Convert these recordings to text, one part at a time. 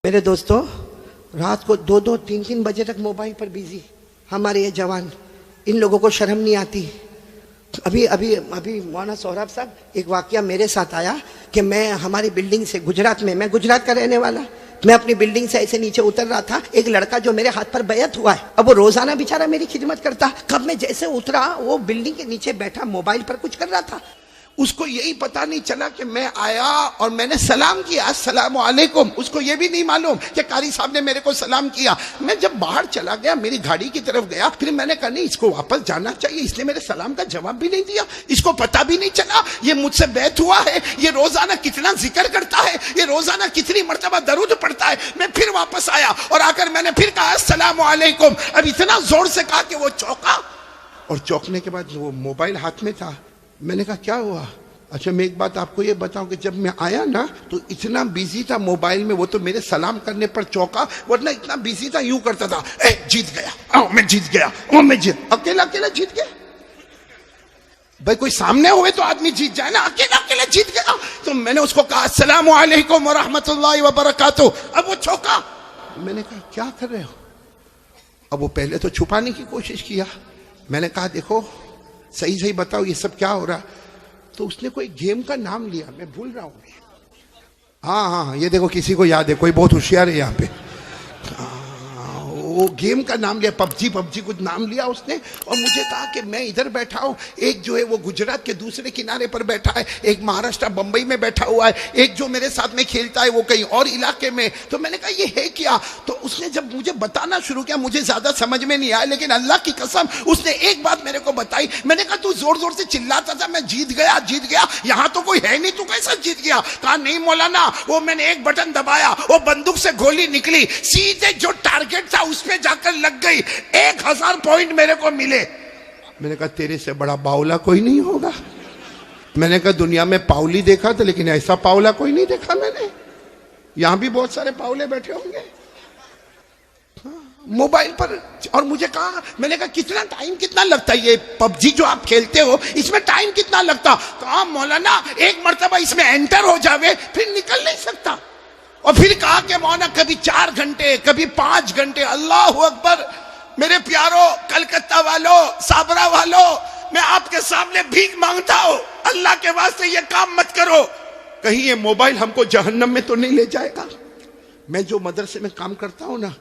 मेरे दोस्तों, रात को 2-2, 3-3 बजे तक मोबाइल पर बिजी हमारे ये जवान, इन लोगों को शर्म नहीं आती। अभी अभी अभी मौलाना सोहराब साहब, एक वाकया मेरे साथ आया कि मैं हमारी बिल्डिंग से गुजरात में, मैं गुजरात का रहने वाला, मैं अपनी बिल्डिंग से ऐसे नीचे उतर रहा था। एक लड़का जो मेरे हाथ पर बैत हुआ है, अब वो रोजाना बेचारा मेरी खिदमत करता, कब मैं जैसे उतरा वो बिल्डिंग के नीचे बैठा मोबाइल पर कुछ कर रहा था। उसको यही पता नहीं चला कि मैं आया और मैंने सलाम किया, अस्सलाम वालेकुम। उसको ये भी नहीं मालूम कि कारी साहब ने मेरे को सलाम किया। मैं जब बाहर चला गया, मेरी गाड़ी की तरफ गया, फिर मैंने कहा नहीं, इसको वापस जाना चाहिए, इसने मेरे सलाम का जवाब भी नहीं दिया, इसको पता भी नहीं चला ये मुझसे बैत हुआ है, ये रोजाना कितना जिक्र करता है, ये रोजाना कितनी मर्तबा दरूद पढ़ता है। मैं फिर वापस आया और आकर मैंने फिर कहा अस्सलाम वालेकुम। अब इतना जोर से कहा कि वो चौंका, और चौंकने के बाद वो मोबाइल हाथ में था। मैंने कहा क्या हुआ? अच्छा, मैं एक बात आपको ये बताऊं कि जब मैं आया ना तो इतना बिजी था मोबाइल में, वो तो मेरे सलाम करने पर चौंका, वरना इतना बिजी था यूं करता था, जीत गया, मैं जीत गया, मैं जीत, अकेला अकेला जीत गया। भाई कोई सामने हुए तो आदमी जीत जाए ना, अकेला अकेला जीत गया। तो मैंने उसको कहा अस्सलाम वालेकुम व रहमतुल्लाहि व बरकातहू। अब वो चौंका। मैंने कहा क्या कर रहे हो? अब वो पहले तो छुपाने की कोशिश किया। मैंने कहा देखो सही सही बताओ ये सब क्या हो रहा। तो उसने कोई गेम का नाम लिया, मैं भूल रहा हूँ। हाँ, ये देखो किसी को याद है, कोई बहुत होशियार है यहाँ पे। वो गेम का नाम लिया, पबजी कुछ नाम लिया उसने, और मुझे कहा कि मैं इधर बैठा हूँ, एक जो है वो गुजरात के दूसरे किनारे पर बैठा है, एक महाराष्ट्र बंबई में बैठा हुआ है, एक जो मेरे साथ में खेलता है वो कहीं और इलाके में। तो मैंने कहा ये है क्या? तो उसने जब मुझे बताना शुरू किया, मुझे ज्यादा समझ में नहीं आया, लेकिन अल्लाह की कसम उसने एक बात मेरे को बताई। मैंने कहा तू जोर जोर से चिल्लाता था मैं जीत गया, यहाँ तो कोई है नहीं, तू कैसा जीत गया? कहा नहीं मौलाना, वो मैंने एक बटन दबाया, वो बंदूक से गोली निकली, सीधे जो टारगेट था उस पे जाकर लग गई, 1000 पॉइंट मेरे को मिले। मैंने कहा तेरे से बड़ा बावला कोई नहीं होगा। मैंने कहा दुनिया में पावली देखा था, लेकिन ऐसा पावला कोई नहीं देखा मैंने। यहां भी बहुत सारे पावले बैठे होंगे मोबाइल पर। और मुझे कहा, मैंने कहा कितना टाइम कितना लगता है ये पबजी जो आप खेलते हो, इसमें टाइम कितना लगता? कहा मौलाना एक मर्तबा इसमें एंटर हो जावे फिर निकल नहीं सकता। और फिर कहा कि मौलाना कभी 4 घंटे, कभी 5 घंटे। अल्लाह अकबर। मेरे प्यारो कलकत्ता वालों, साबरा वालों, मैं आपके सामने भीख मांगता हूं, अल्लाह के वास्ते ये काम मत करो, कहीं ये मोबाइल हमको जहन्नम में तो नहीं ले जाएगा। मैं जो मदरसे में काम करता हूं ना,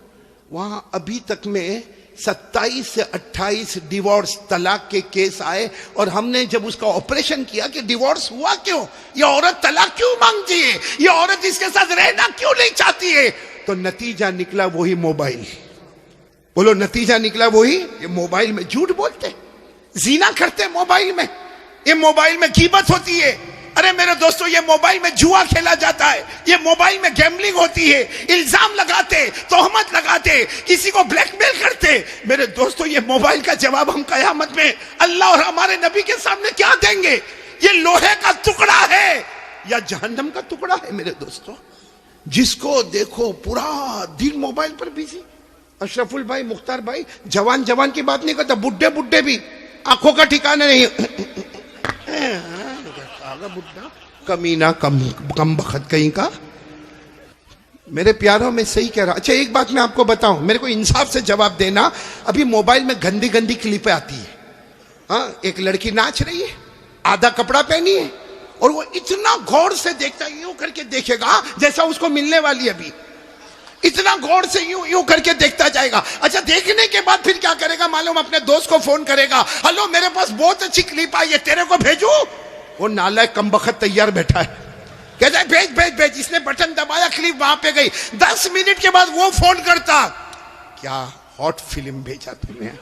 वहां अभी तक में 27 से 28 डिवोर्स, तलाक के केस आए, और हमने जब उसका ऑपरेशन किया कि डिवोर्स हुआ क्यों, ये औरत तलाक क्यों मांगती है, ये औरत इसके साथ रहना क्यों नहीं चाहती है, तो नतीजा निकला वही मोबाइल। बोलो नतीजा निकला वही, ये मोबाइल में झूठ बोलते, जीना करते मोबाइल में, ये मोबाइल में कीमत होती है। अरे मेरे दोस्तों, ये मोबाइल में जुआ खेला जाता है, ये मोबाइल में गैम्बलिंग होती है, इल्जाम लगाते, तोहमत लगाते, किसी को ब्लैकमेल करते। मेरे दोस्तों, ये मोबाइल का जवाब हम कयामत में अल्लाह और हमारे नबी के सामने क्या देंगे? ये लोहे का टुकड़ा है या जहन्नम का टुकड़ा है? मेरे दोस्तों, जिसको देखो पूरा दिन मोबाइल पर बिजी। अशरफुल भाई, मुख्तार भाई, जवान की बात नहीं करता, बुड्ढे भी आंखों का ठिकाना नहीं। बुड्ढा कमीना, कम बखत कहीं का। मेरे प्यारों में सही कह रहा। अच्छा एक बात मैं आपको बताऊं, मेरे को इंसाफ से जवाब देना। अभी मोबाइल में गंदी गंदी क्लिपें आती है। हाँ, एक लड़की नाच रही है, आधा कपड़ा पहनी है, और वो इतना गौर से देखता है, यूं करके देखेगा जैसा उसको मिलने वाली अभी, इतना गौर से यूं करके देखता जाएगा। अच्छा, देखने के बाद फिर क्या करेगा मालूम? अपने दोस्त को फोन करेगा, हेलो मेरे पास बहुत अच्छी क्लिप आई है, तेरे को भेजूं? वो नालायक कमबख्त तैयार बैठा है, कहता है भेज। इसने बटन दबाया, क्लिप वहां पे गई। 10 मिनट के बाद वो फोन करता, क्या हॉट फिल्म भेजा तुमने,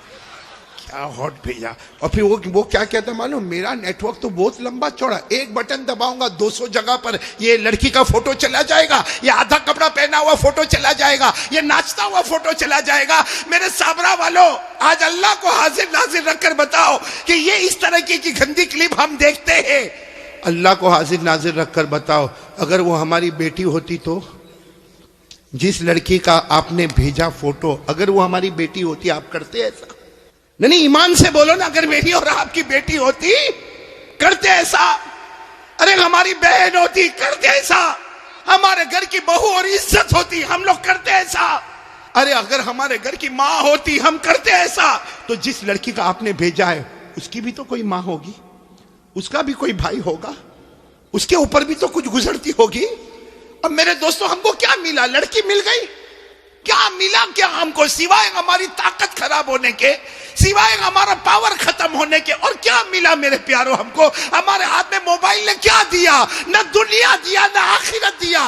क्या हॉट भेजा। और फिर वो क्या कहता मालूम? मेरा नेटवर्क तो बहुत लंबा चौड़ा, एक बटन दबाऊंगा 200 जगह पर ये लड़की का फोटो चला जाएगा, ये आधा कपड़ा पहना हुआ फोटो चला जाएगा, ये नाचता हुआ फोटो चला जाएगा। मेरे साबरा वालों, आज अल्लाह को हाजिर नाजिर रखकर बताओ कि ये इस तरह की गंदी क्लिप हम देखते हैं। अल्लाह को हाजिर नाजिर रखकर बताओ, अगर वो हमारी बेटी होती तो, जिस लड़की का आपने भेजा फोटो, अगर वो हमारी बेटी होती, आप करते ऐसा? नहीं, ईमान से बोलो ना, अगर मेरी और आपकी बेटी होती करते ऐसा? अरे हमारी बहन होती करते ऐसा? हमारे घर की बहू और इज्जत होती, हम लोग करते ऐसा। अरे अगर हमारे घर की माँ होती, हम करते ऐसा। तो जिस लड़की का आपने भेजा है उसकी भी तो कोई माँ होगी, उसका भी कोई भाई होगा, उसके ऊपर भी तो कुछ गुजरती होगी। और मेरे दोस्तों, हमको क्या मिला? लड़की मिल गई, क्या मिला? क्या हमको सिवाय हमारी ताकत खराब होने के, सिवाय हमारा पावर खत्म होने के, और क्या मिला मेरे प्यारों? हमको हमारे हाथ में मोबाइल ने क्या दिया? न दुनिया दिया, न आखिरत दिया।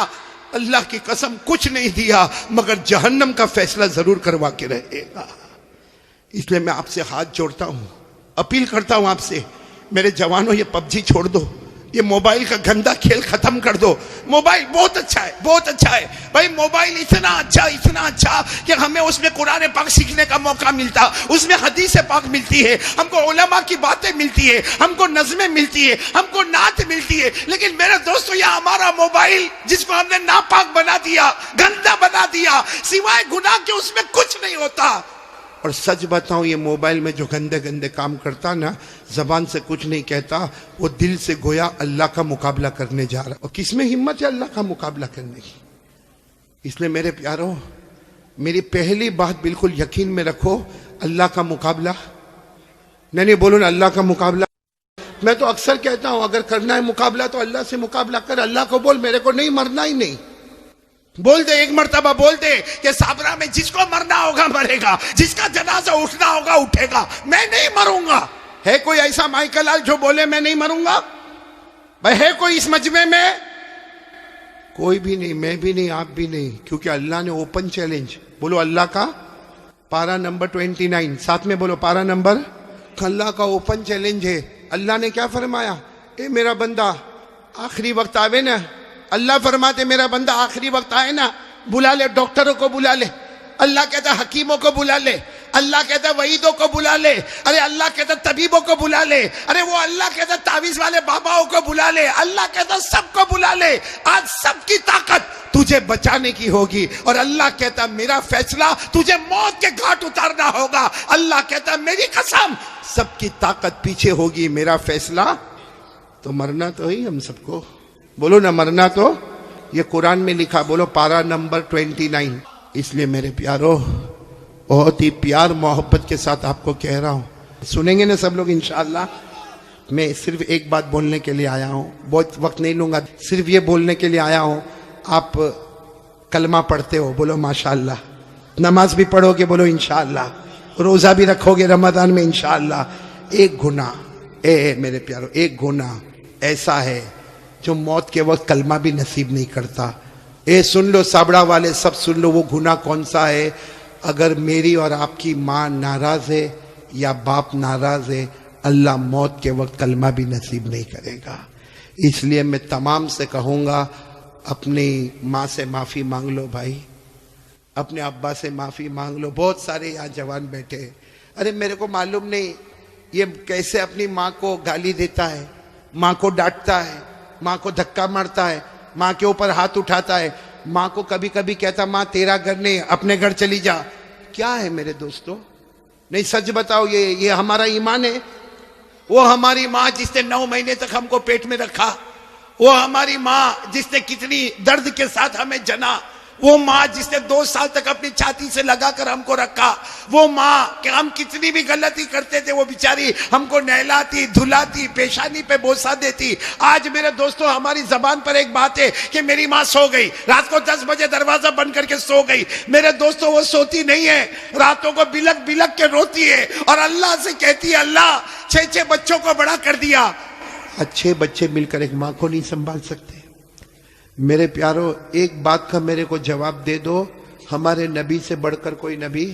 अल्लाह की कसम कुछ नहीं दिया, मगर जहन्नम का फैसला जरूर करवा के रहेगा। इसलिए मैं आपसे हाथ जोड़ता हूं, अपील करता हूं आपसे, मेरे जवानों, ये पबजी छोड़ दो, ये मोबाइल का गंदा खेल खत्म कर दो। मोबाइल बहुत अच्छा है, बहुत अच्छा है भाई। मोबाइल इतना अच्छा कि हमें उसमें कुरान पाक सीखने का मौका मिलता, उसमें हदीस पाक मिलती है, हमको उलमा की बातें मिलती है, हमको नज़में मिलती है, हमको नात मिलती है। लेकिन मेरे दोस्तों, यह हमारा मोबाइल जिसको हमने नापाक बना दिया, गंदा बना दिया, सिवाय गुनाह के उसमें कुछ नहीं होता। और सच बताऊं, ये मोबाइल में जो गंदे गंदे काम करता ना, जबान से कुछ नहीं कहता, वो दिल से गोया अल्लाह का मुकाबला करने जा रहा। और किसमें हिम्मत है अल्लाह का मुकाबला करने की? इसलिए मेरे प्यारों, मेरी पहली बात बिल्कुल यकीन में रखो, अल्लाह का मुकाबला नहीं बोलो ना, अल्लाह का मुकाबला। मैं तो अक्सर कहता हूं, अगर करना है मुकाबला तो अल्लाह से मुकाबला कर। अल्लाह को बोल, मेरे को नहीं मरना ही नहीं। बोल दे, एक मर्तबा बोल दे कि साबरा में जिसको मरना होगा मरेगा, जिसका जनाजा उठना होगा उठेगा, मैं नहीं मरूंगा। है कोई ऐसा माइकल लाल जो बोले मैं नहीं मरूंगा? भाई है कोई इस मजमे में? कोई भी नहीं, मैं भी नहीं, आप भी नहीं, क्योंकि अल्लाह ने ओपन चैलेंज, बोलो अल्लाह का पारा नंबर 29, साथ में बोलो पारा नंबर, अल्लाह का ओपन चैलेंज है। अल्लाह ने क्या फरमाया? ए मेरा बंदा, आखिरी वक्त आवे ना, अल्लाह फरमाते मेरा बंदा आखिरी वक्त आए ना, बुला ले डॉक्टरों को, बुला ले। अल्लाह कहता हकीमों को बुला ले, अल्लाह कहता वहीदों को बुला ले, अरे अल्लाह कहता तबीबों को बुला ले, अरे वो अल्लाह कहता तावीज वाले बाबाओं को बुला ले, अल्लाह कहता सबको बुला ले। आज सबकी ताकत तुझे बचाने की होगी, और अल्लाह कहता मेरा फैसला तुझे मौत के घाट उतारना होगा। अल्लाह कहता मेरी कसम, सबकी ताकत पीछे होगी, मेरा फैसला तो मरना तो ही हम सबको। बोलो ना, मरना तो ये कुरान में लिखा, बोलो पारा नंबर 29। इसलिए मेरे प्यारों, बहुत ही प्यार मोहब्बत के साथ आपको कह रहा हूं, सुनेंगे ना सब लोग इंशाअल्लाह। मैं सिर्फ एक बात बोलने के लिए आया हूं, बहुत वक्त नहीं लूंगा, सिर्फ ये बोलने के लिए आया हूं। आप कलमा पढ़ते हो, बोलो माशाअल्लाह, नमाज भी पढ़ोगे, बोलो इंशाअल्लाह, रोजा भी रखोगे रमजान में इंशाअल्लाह। एक गुनाह मेरे प्यारों, एक गुनाह ऐसा है जो मौत के वक्त कलमा भी नसीब नहीं करता। सुन लो साबड़ा वाले, सब सुन लो, वो गुनाह कौन सा है? अगर मेरी और आपकी माँ नाराज है या बाप नाराज है, अल्लाह मौत के वक्त कलमा भी नसीब नहीं करेगा। इसलिए मैं तमाम से कहूँगा, अपनी माँ से माफ़ी मांग लो भाई, अपने अब्बा से माफ़ी मांग लो। बहुत सारे यहाँ जवान बैठे, अरे मेरे को मालूम नहीं ये कैसे अपनी माँ को गाली देता है, माँ को डांटता है, माँ को धक्का मारता है, माँ के ऊपर हाथ उठाता है, माँ को कभी कभी कहता माँ तेरा घर नहीं, अपने घर चली जा। क्या है मेरे दोस्तों? नहीं सच बताओ, ये हमारा ईमान है? वो हमारी माँ जिसने 9 महीने तक हमको पेट में रखा, वो हमारी माँ जिसने कितनी दर्द के साथ हमें जना, वो माँ जिसने 2 साल तक अपनी छाती से लगाकर हमको रखा, वो माँ कि हम कितनी भी गलती करते थे वो बेचारी हमको नहलाती धुलाती, पेशानी पे बोसा देती। आज मेरे दोस्तों, हमारी जबान पर एक बात है कि मेरी माँ सो गई, रात को 10 बजे दरवाजा बंद करके सो गई। मेरे दोस्तों, वो सोती नहीं है, रातों को बिलक बिलक के रोती है और अल्लाह से कहती है अल्लाह 6 बच्चों को बड़ा कर दिया। 6 बच्चे मिलकर एक माँ को नहीं संभाल सकते। मेरे प्यारों, एक बात का मेरे को जवाब दे दो, हमारे नबी से बढ़कर कोई नबी?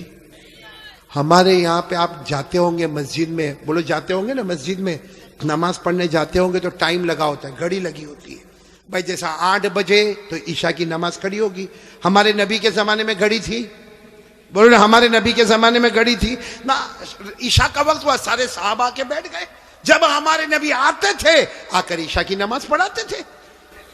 हमारे यहाँ पे आप जाते होंगे मस्जिद में, बोलो जाते होंगे ना, मस्जिद में नमाज पढ़ने जाते होंगे तो टाइम लगा होता है, घड़ी लगी होती है भाई। जैसा 8 बजे तो ईशा की नमाज खड़ी होगी। हमारे नबी के जमाने में घड़ी थी? बोलो ना, हमारे नबी के जमाने में घड़ी थी ना? ईशा का वक्त हुआ, सारे साहब आके बैठ गए। जब हमारे नबी आते थे, आकर ईशा की नमाज पढ़ाते थे।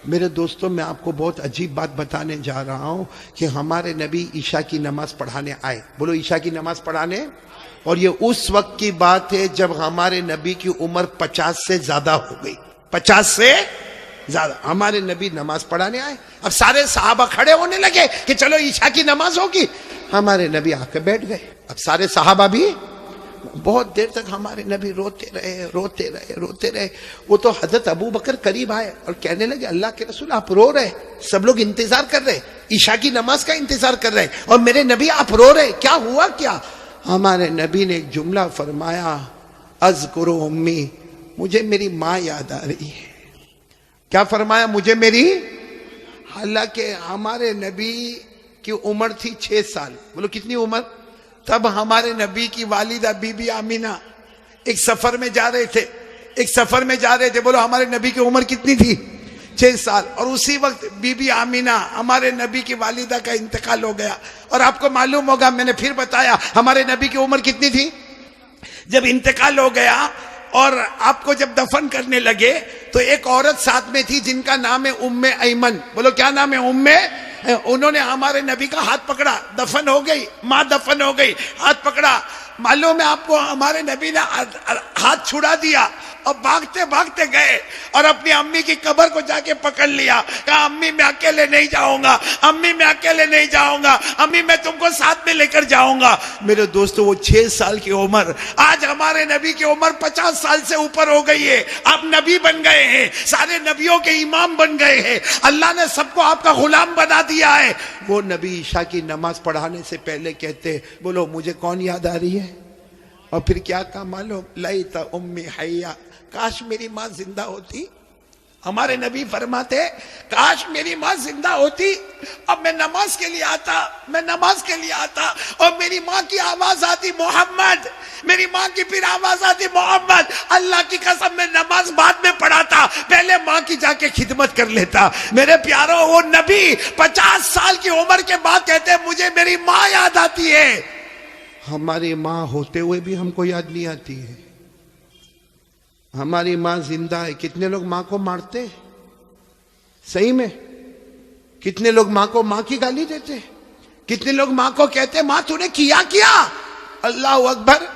मेरे दोस्तों, मैं आपको बहुत अजीब बात बताने जा रहा हूं कि हमारे नबी ईशा की नमाज पढ़ाने आए। बोलो ईशा की नमाज पढ़ाने। और ये उस वक्त की बात है जब हमारे नबी की उम्र 50 से ज्यादा हो गई। 50 से ज्यादा। हमारे नबी नमाज पढ़ाने आए, अब सारे सहाबा खड़े होने लगे कि चलो ईशा की नमाज होगी, हमारे नबी आके बैठ गए। अब सारे सहाबा भी बहुत देर तक हमारे नबी रोते रहे रोते रहे रोते रहे। वो तो हजरत अबू बकर करीब आए और कहने लगे अल्लाह के रसूल आप रो रहे, सब लोग इंतजार कर रहे, ईशा की नमाज का इंतजार कर रहे और मेरे नबी आप रो रहे, क्या हुआ क्या? हमारे नबी ने एक जुमला फरमाया, अज़कुरु उम्मी, मुझे मेरी माँ याद आ रही है। क्या फरमाया? मुझे मेरी। हालांकि हमारे नबी की उम्र थी 6 साल। बोलो कितनी उम्र? तब हमारे नबी की वालिदा बीबी आमीना एक सफर में जा रहे थे, एक सफर में जा रहे थे। बोलो हमारे नबी की उम्र कितनी थी? 6 साल। और उसी वक्त बीबी आमीना हमारे नबी की वालिदा का इंतकाल हो गया। और आपको मालूम होगा, मैंने फिर बताया, हमारे नबी की उम्र कितनी थी जब इंतकाल हो गया? और आपको जब दफन करने लगे तो एक औरत साथ में थी जिनका नाम है उम्मे ऐमन। बोलो क्या नाम है? उम्मे। उन्होंने हमारे नबी का हाथ पकड़ा, दफन हो गई माँ, दफन हो गई, हाथ पकड़ा। मालूम है आपको, हमारे नबी ने हाथ छुड़ा दिया और भागते भागते गए और अपनी अम्मी की कब्र को जाके पकड़ लिया। कहा अम्मी मैं अकेले नहीं जाऊंगा, अम्मी मैं अकेले नहीं जाऊंगा, अम्मी मैं तुमको साथ में लेकर जाऊंगा। मेरे दोस्तों, वो 6 साल की उम्र, आज हमारे नबी की उम्र 50 साल से ऊपर हो गई है। आप नबी बन गए हैं, सारे नबियों के इमाम बन गए हैं, अल्लाह ने सबको आपका गुलाम बना दिया है। वो नबी ईशा की नमाज पढ़ाने से पहले कहते, बोलो मुझे कौन याद आ रही है? और फिर क्या कहा मालूम? लैता उम्मी हय्या, काश मेरी माँ जिंदा होती। हमारे नबी फरमाते, काश मेरी माँ जिंदा होती, अब मैं नमाज के लिए आता, मैं नमाज के लिए आता और मेरी माँ की आवाज आती मोहम्मद, मेरी माँ की फिर आवाज आती मोहम्मद। अल्लाह की कसम, मैं नमाज बाद में पढ़ाता, पहले माँ की जाके खिदमत कर लेता। मेरे प्यारों, वो नबी 50 साल की उम्र के बाद कहते मुझे मेरी माँ याद आती है। हमारी माँ होते हुए भी हमको याद नहीं आती है। हमारी माँ जिंदा है। कितने लोग माँ को मारते? सही में? कितने लोग माँ को माँ की गाली देते? कितने लोग माँ को कहते माँ तूने किया क्या? अल्लाह अकबर,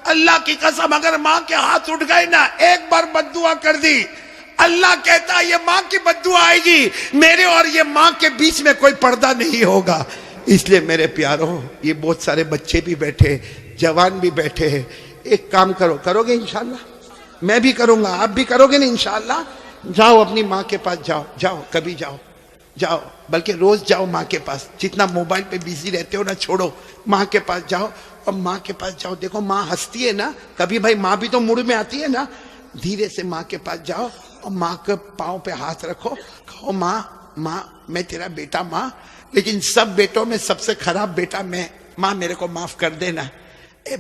अल्लाह की कसम, अगर माँ के हाथ उठ गए ना, एक बार बद्दुआ कर दी, अल्लाह कहता ये माँ की बद्दुआ आएगी, मेरे और ये माँ के बीच में कोई पर्दा नहीं होगा। इसलिए मेरे प्यारों, ये बहुत सारे बच्चे भी बैठे, जवान भी बैठे हैं, एक काम करो, करोगे इंशाल्लाह? मैं भी करूंगा, आप भी करोगे ना इंशाल्लाह? जाओ अपनी माँ के पास, जाओ जाओ, कभी जाओ, जाओ, बल्कि रोज जाओ माँ के पास। जितना मोबाइल पे बिजी रहते हो ना, छोड़ो, माँ के पास जाओ। और माँ के पास जाओ, देखो माँ हंसती है ना, कभी भाई माँ भी तो मूड में आती है ना। धीरे से माँ के पास जाओ और माँ के पाँव पे हाथ रखो, कहो माँ, माँ मैं तेरा बेटा माँ, लेकिन सब बेटों में सबसे खराब बेटा मैं, माँ मेरे को माफ कर देना।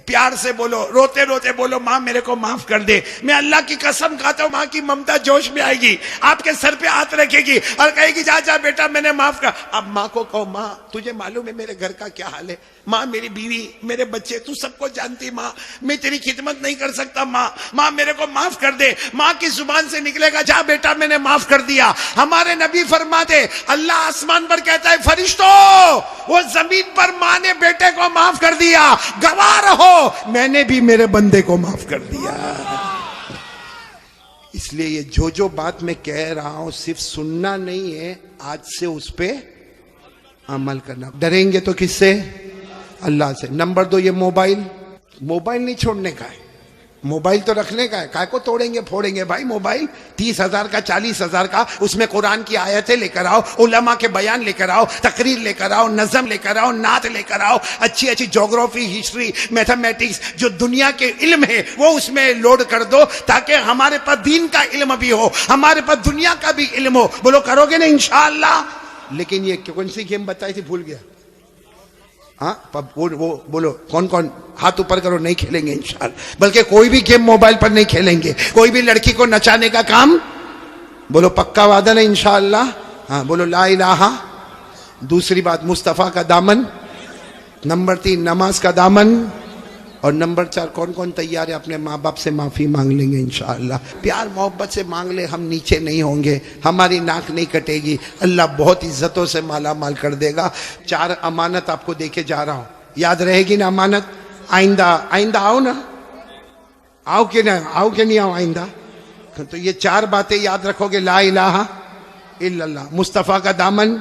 प्यार से बोलो, रोते रोते बोलो माँ मेरे को माफ कर दे। मैं अल्लाह की कसम खाता हूँ, माँ की ममता जोश में आएगी, आपके सर पे हाथ रखेगी और कहेगी जा जा बेटा मैंने माफ कर। अब माँ को कहो माँ तुझे मालूम है मेरे घर का क्या हाल है, माँ मेरी बीवी, मेरे बच्चे, तू सबको जानती माँ, मैं तेरी खिदमत नहीं कर सकता माँ, माँ मेरे को माफ कर दे। माँ की जुबान से निकलेगा जा बेटा मैंने माफ कर दिया। हमारे नबी फरमाते, अल्लाह आसमान पर कहता है फरिश्तों, वो जमीन पर माँ ने बेटे को माफ कर दिया, गवाह हो मैंने भी मेरे बंदे को माफ कर दिया। इसलिए ये जो बात मैं कह रहा हूं सिर्फ सुनना नहीं है, आज से उस पे अमल करना। डरेंगे तो किससे? अल्लाह से। नंबर 2, ये मोबाइल नहीं छोड़ने का है, मोबाइल तो रखने का है। काय को तोड़ेंगे फोड़ेंगे भाई मोबाइल? 30,000 का, 40,000 का, उसमें कुरान की आयतें लेकर आओ, उलमा के बयान लेकर आओ, तकरीर लेकर आओ, नज़म लेकर आओ, नात लेकर आओ, अच्छी अच्छी ज्योग्राफी, हिस्ट्री, मैथमेटिक्स, जो दुनिया के इल्म है वो उसमें लोड कर दो, ताकि हमारे पास दीन का इल्म भी हो, हमारे पास दुनिया का भी इल्म हो। बोलो करोगे ना इंशाअल्लाह? लेकिन ये कौन सी गेम बताई थी, भूल गया। हाँ वो बोलो कौन कौन, हाथ ऊपर करो। नहीं खेलेंगे इंशाअल्लाह, बल्कि कोई भी गेम मोबाइल पर नहीं खेलेंगे। कोई भी लड़की को नचाने का काम, बोलो पक्का वादा नहीं इंशाअल्लाह? हाँ बोलो ला इलाहा। दूसरी बात मुस्तफ़ा का दामन। नंबर 3 नमाज का दामन। और नंबर 4 कौन कौन तैयार है अपने माँ बाप से माफी मांग लेंगे इंशाअल्लाह? प्यार मोहब्बत से मांग ले, हम नीचे नहीं होंगे, हमारी नाक नहीं कटेगी, अल्लाह बहुत इज्जतों से माला माल कर देगा। 4 अमानत आपको देके जा रहा हूं, याद रहेगी ना अमानत? आइंदा आओ ना, आओ कि नहीं आओ आइंदा? तो ये 4 बातें याद रखोगे, ला इलाहा इल्लल्लाह। मुस्तफ़ा का दामन,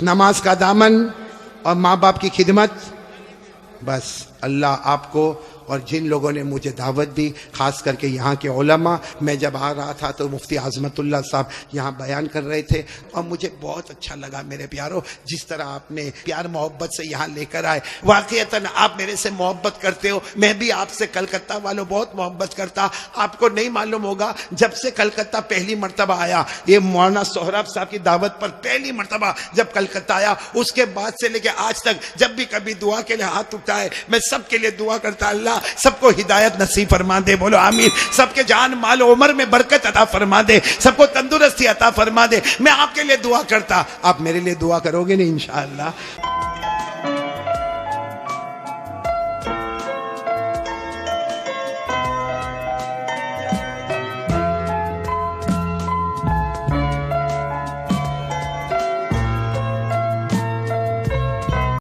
नमाज का दामन और माँ बाप की खिदमत, बस अल्लाह आपको और जिन लोगों ने मुझे दावत दी, खास करके यहाँ के उलमा, मैं जब आ रहा था तो मुफ्ती आज़मतुल्लाह साहब यहाँ बयान कर रहे थे और मुझे बहुत अच्छा लगा मेरे प्यारों, जिस तरह आपने प्यार मोहब्बत से यहाँ लेकर आए। वाकईतन आप मेरे से मोहब्बत करते हो, मैं भी आपसे कलकत्ता वालों बहुत मोहब्बत करता। आपको नहीं मालूम होगा, जब से कलकत्ता पहली मरतबा आया, ये मौलाना सोहराब साहब की दावत पर पहली मरतबा जब कलकत्ता आया, उसके बाद से लेके आज तक जब भी कभी दुआ के लिए हाथ उठाए, मैं सबके लिए दुआ करता, अल्लाह सबको हिदायत नसीब फरमा दे, बोलो आमीन। सबके जान माल उम्र में बरकत अता फरमा दे, सबको तंदुरुस्ती अता फरमा दे। मैं आपके लिए दुआ करता, आप मेरे लिए दुआ करोगे नहीं इंशाअल्लाह।